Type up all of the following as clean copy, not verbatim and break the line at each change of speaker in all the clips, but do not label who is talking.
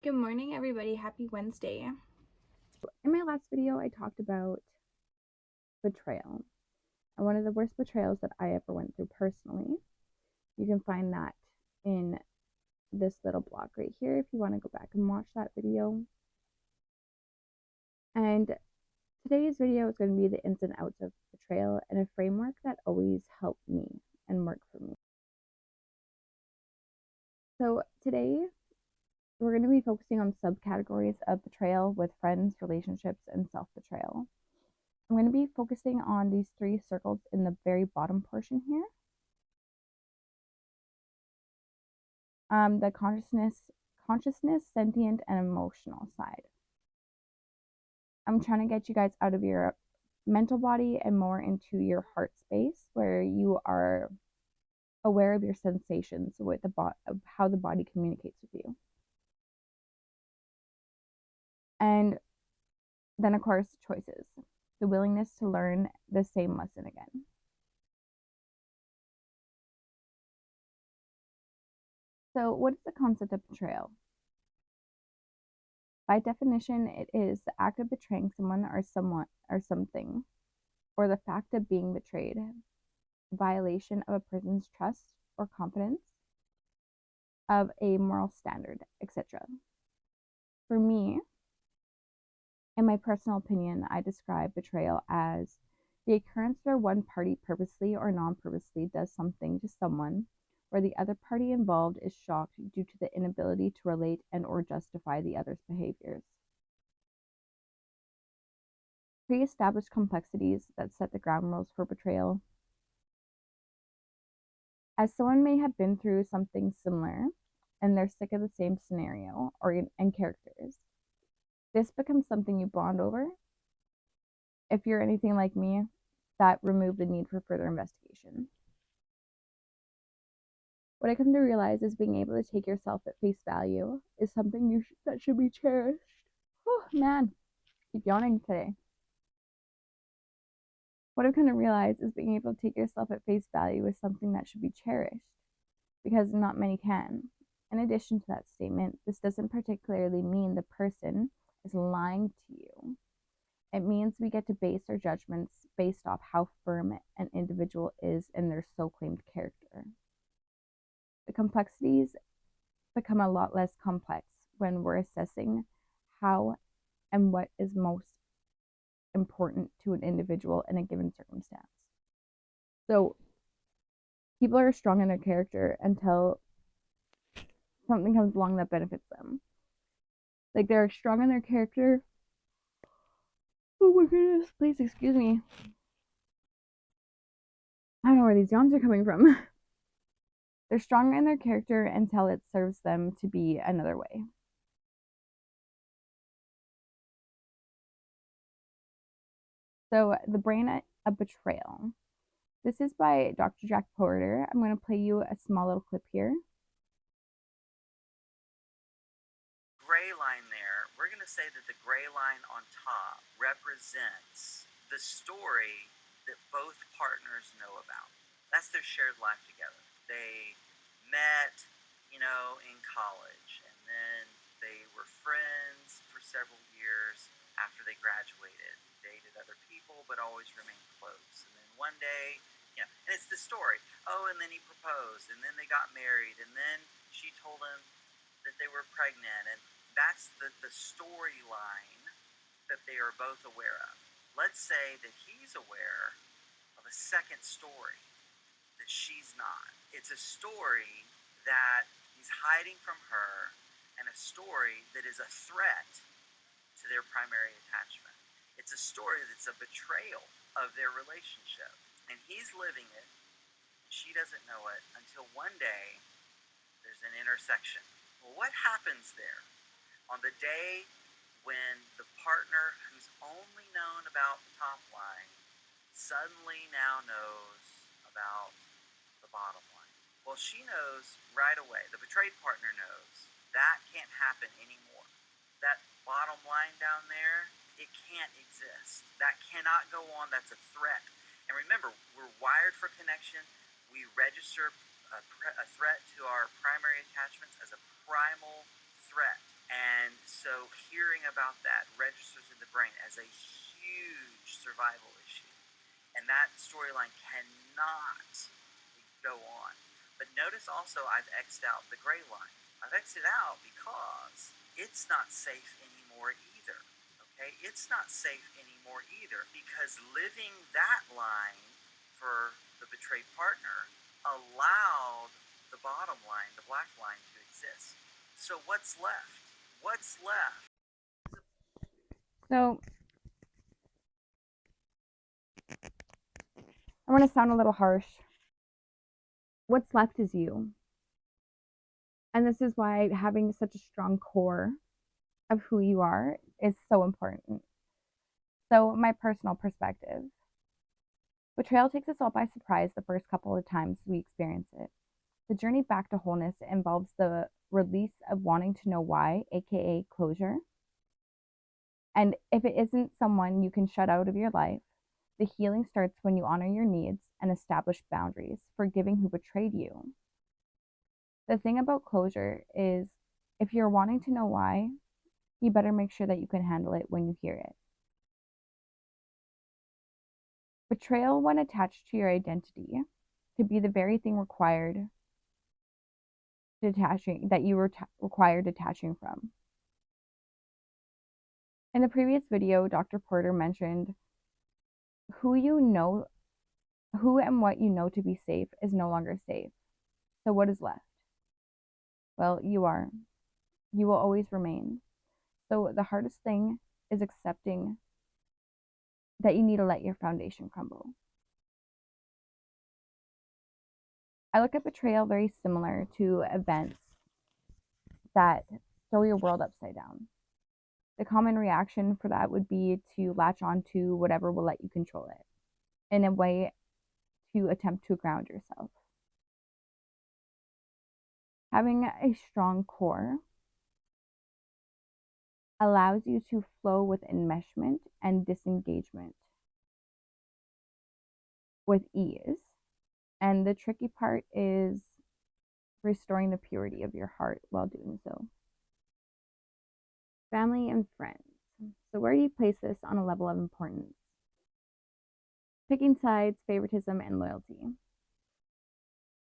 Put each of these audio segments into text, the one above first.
Good morning, everybody. Happy Wednesday.
In my last video, I talked about betrayal and one of the worst betrayals that I ever went through personally. You can find that in this little block right here if you want to go back and watch that video. And today's video is going to be the ins and outs of betrayal and a framework that always helped me and worked for me. So today, we're going to be focusing on subcategories of betrayal with friends, relationships, and self-betrayal. I'm going to be focusing on these three circles in the very bottom portion here. The consciousness, sentient, and emotional side. I'm trying to get you guys out of your mental body and more into your heart space where you are aware of your sensations with of how the body communicates with you. And then, of course, choices, the willingness to learn the same lesson again. So, what is the concept of betrayal? By definition, it is the act of betraying someone or something, or the fact of being betrayed, violation of a person's trust or confidence, of a moral standard, etc. For me, in my personal opinion, I describe betrayal as the occurrence where one party purposely or non-purposely does something to someone where the other party involved is shocked due to the inability to relate and or justify the other's behaviors. Pre-established complexities that set the ground rules for betrayal. As someone may have been through something similar and they're sick of the same scenario and characters, this becomes something you bond over. If you're anything like me, that removed the need for further investigation. What I come to realize is being able to take yourself at face value is something that should be cherished. Oh man, keep yawning today. What I've come to realize is being able to take yourself at face value is something that should be cherished because not many can. In addition to that statement, this doesn't particularly mean the person is lying to you. It means we get to base our judgments based off how firm an individual is in their so-claimed character. The complexities become a lot less complex when we're assessing how and what is most important to an individual in a given circumstance. So people are strong in their character until something comes along that benefits them. Like they're strong in their character. Oh my goodness, please excuse me. I don't know where these yawns are coming from. They're strong in their character until it serves them to be another way. So, The Brain of Betrayal. This is by Dr. Jack Porter. I'm going to play you a small little clip here.
Gray line there, we're going to say that the gray line on top represents the story that both partners know about. That's their shared life together. They met, in college, and then they were friends for several years after they graduated. Dated other people, but always remained close. And then one day, and it's the story. Oh, and then he proposed, and then they got married, and then she told him that they were pregnant, and that's the storyline that they are both aware of. Let's say that he's aware of a second story that she's not. It's a story that he's hiding from her and a story that is a threat to their primary attachment. It's a story that's a betrayal of their relationship. And he's living it, and she doesn't know it until one day there's an intersection. Well, what happens there? On the day when the partner who's only known about the top line suddenly now knows about the bottom line. Well, she knows right away, the betrayed partner knows, that can't happen anymore. That bottom line down there, it can't exist. That cannot go on. That's a threat. And remember, we're wired for connection. We register a threat to our primary attachments as a primal threat. And hearing about that registers in the brain as a huge survival issue. And that storyline cannot go on. But notice also I've X'd out the gray line. I've X'd it out because it's not safe anymore either. Okay? It's not safe anymore either because living that line for the betrayed partner allowed the bottom line, the black line, to exist. So what's left? What's left?
So I want to sound a little harsh. What's left is you. And this is why having such a strong core of who you are is so important. So, my personal perspective, betrayal takes us all by surprise the first couple of times we experience it. The journey back to wholeness involves the release of wanting to know why, aka closure. And if it isn't someone you can shut out of your life, the healing starts when you honor your needs and establish boundaries, forgiving who betrayed you. The thing about closure is if you're wanting to know why, you better make sure that you can handle it when you hear it. Betrayal, when attached to your identity, could be the very thing required detaching from. In the previous video, Dr. Porter mentioned who and what you know to be safe is no longer safe. So what is left? Well, you are. You will always remain. So the hardest thing is accepting that you need to let your foundation crumble. I look at betrayal very similar to events that throw your world upside down. The common reaction for that would be to latch on to whatever will let you control it in a way to attempt to ground yourself. Having a strong core allows you to flow with enmeshment and disengagement with ease. And the tricky part is restoring the purity of your heart while doing so. Family and friends. So where do you place this on a level of importance? Picking sides, favoritism, and loyalty.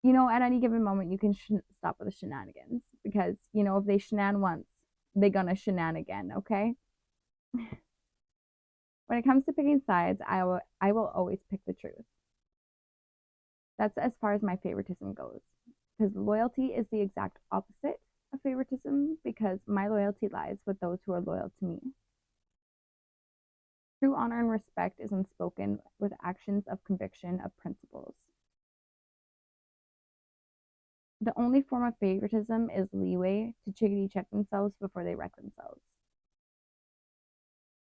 At any given moment, you can stop with the shenanigans because, if they shenan once, they're gonna shenan again, okay? When it comes to picking sides, I will always pick the truth. That's as far as my favoritism goes. Because loyalty is the exact opposite of favoritism because my loyalty lies with those who are loyal to me. True honor and respect is unspoken with actions of conviction of principles. The only form of favoritism is leeway to chickadee check themselves before they wreck themselves.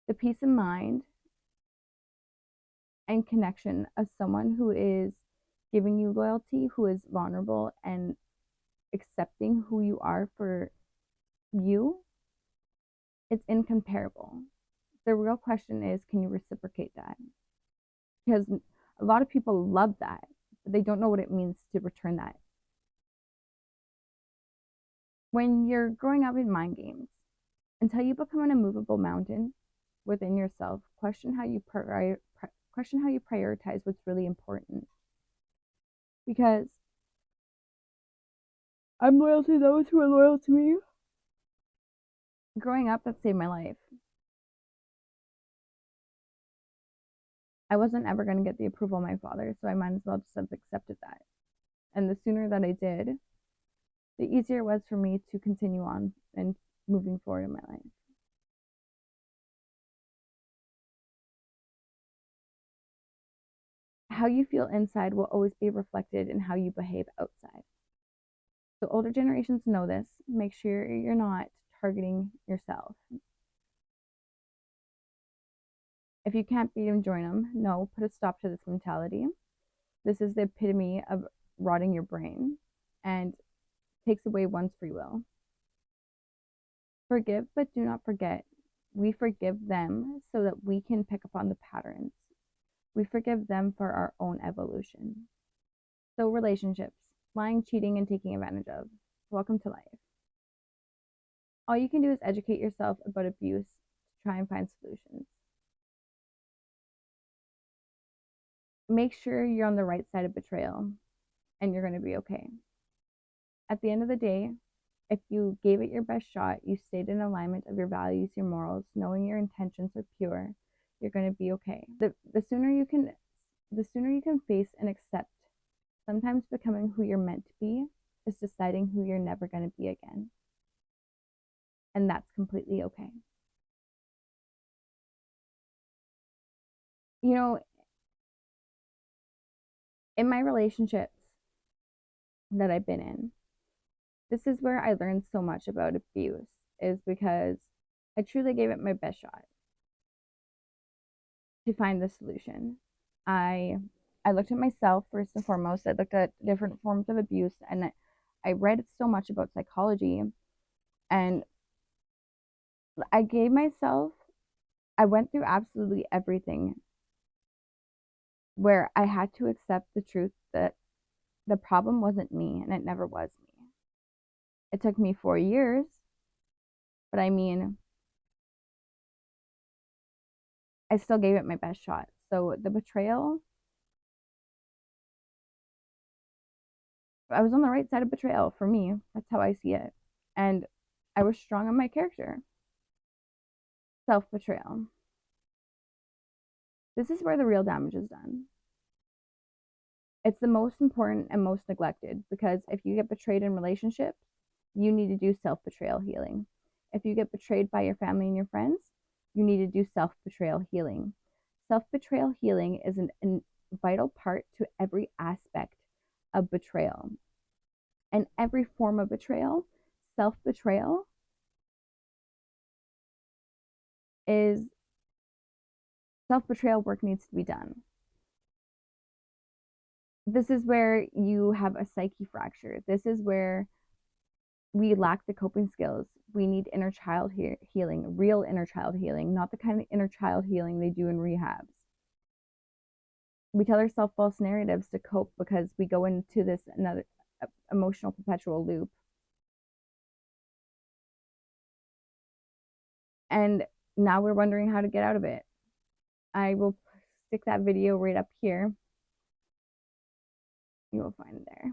The peace of mind and connection of someone who is giving you loyalty, who is vulnerable and accepting who you are for you, it's incomparable. The real question is, can you reciprocate that? Because a lot of people love that, but they don't know what it means to return that. When you're growing up in mind games, until you become an immovable mountain within yourself, question how you prioritize what's really important. Because I'm loyal to those who are loyal to me. Growing up, that saved my life. I wasn't ever going to get the approval of my father, so I might as well just have accepted that. And the sooner that I did, the easier it was for me to continue on and moving forward in my life. How you feel inside will always be reflected in how you behave outside. So older generations know this. Make sure you're not targeting yourself. If you can't beat them, join them. No, put a stop to this mentality. This is the epitome of rotting your brain and takes away one's free will. Forgive, but do not forget. We forgive them so that we can pick up on the patterns. We forgive them for our own evolution. So relationships, lying, cheating, and taking advantage of. Welcome to life. All you can do is educate yourself about abuse to try and find solutions. Make sure you're on the right side of betrayal and you're going to be okay. At the end of the day, if you gave it your best shot, you stayed in alignment of your values, your morals, knowing your intentions are pure, you're going to be okay. The sooner you can face and accept sometimes becoming who you're meant to be is deciding who you're never going to be again. And that's completely okay. You know, in my relationships that I've been in, this is where I learned so much about abuse, is because I truly gave it my best shot to find the solution. I looked at myself first and foremost. I looked at different forms of abuse, and I read so much about psychology, and I gave myself, I went through absolutely everything where I had to accept the truth that the problem wasn't me and it never was me. It took me 4 years, but I mean, I still gave it my best shot. So the betrayal, I was on the right side of betrayal for me. That's how I see it. And I was strong on my character. Self betrayal. This is where the real damage is done. It's the most important and most neglected, because if you get betrayed in relationships, you need to do self betrayal healing. If you get betrayed by your family and your friends, you need to do self betrayal healing. Self betrayal healing is a vital part to every aspect of betrayal. And every form of betrayal, self betrayal is self betrayal work needs to be done. This is where you have a psyche fracture. This is where we lack the coping skills. We need inner child healing, real inner child healing, not the kind of inner child healing they do in rehabs. We tell ourselves false narratives to cope because we go into this another emotional perpetual loop. And now we're wondering how to get out of it. I will stick that video right up here. You will find it there.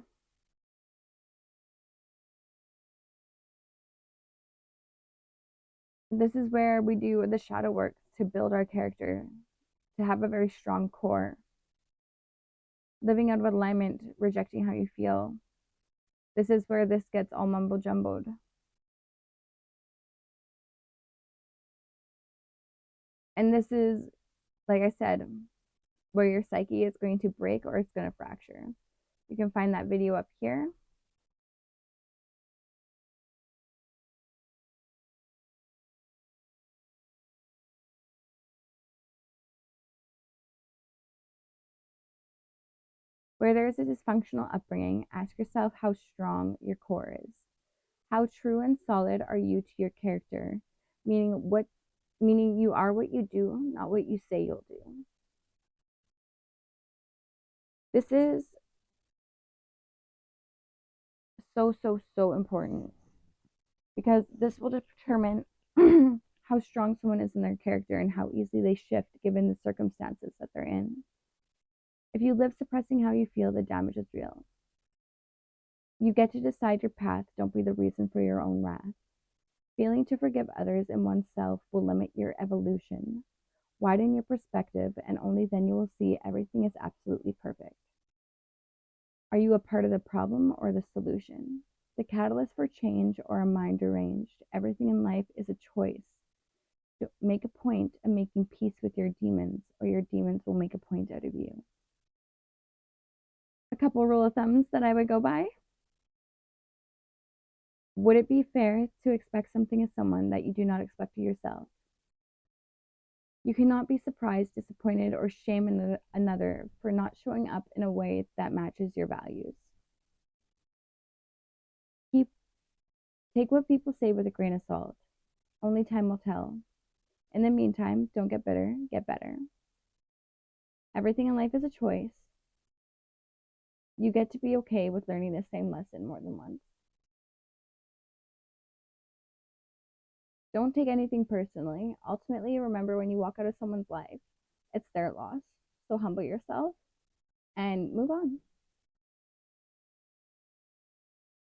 This is where we do the shadow work to build our character, to have a very strong core. Living out of alignment, rejecting how you feel. This is where this gets all mumbo jumbled. And this is, like I said, where your psyche is going to break or it's going to fracture. You can find that video up here. Where there is a dysfunctional upbringing, ask yourself how strong your core is. How true and solid are you to your character? Meaning you are what you do, not what you say you'll do. This is so important, because this will determine how strong someone is in their character and how easily they shift given the circumstances that they're in. If you live suppressing how you feel, the damage is real. You get to decide your path, don't be the reason for your own wrath. Failing to forgive others and oneself will limit your evolution. Widen your perspective, and only then you will see everything is absolutely perfect. Are you a part of the problem or the solution? The catalyst for change or a mind deranged? Everything in life is a choice. To make a point of making peace with your demons, or your demons will make a point out of you. A couple rule of thumbs that I would go by. Would it be fair to expect something of someone that you do not expect of yourself? You cannot be surprised, disappointed, or shame another for not showing up in a way that matches your values. Take what people say with a grain of salt. Only time will tell. In the meantime, don't get bitter, get better. Everything in life is a choice. You get to be okay with learning the same lesson more than once. Don't take anything personally. Ultimately, remember when you walk out of someone's life, it's their loss. So humble yourself and move on.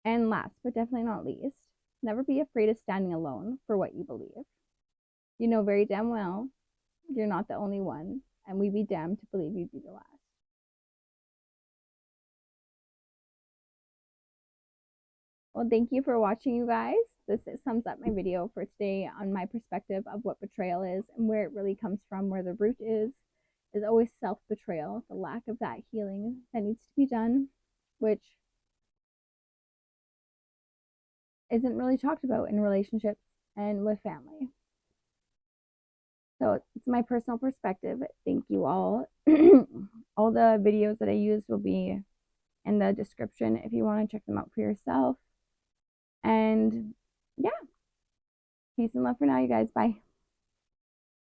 And last but definitely not least, never be afraid of standing alone for what you believe. You know very damn well you're not the only one, and we'd be damned to believe you'd be the last. Well, thank you for watching, you guys. This sums up my video for today on my perspective of what betrayal is and where it really comes from, where the root is always self-betrayal, the lack of that healing that needs to be done, which isn't really talked about in relationships and with family. So it's my personal perspective. Thank you all. All the videos that I used will be in the description if you want to check them out for yourself. And yeah, peace and love for now, you guys. Bye.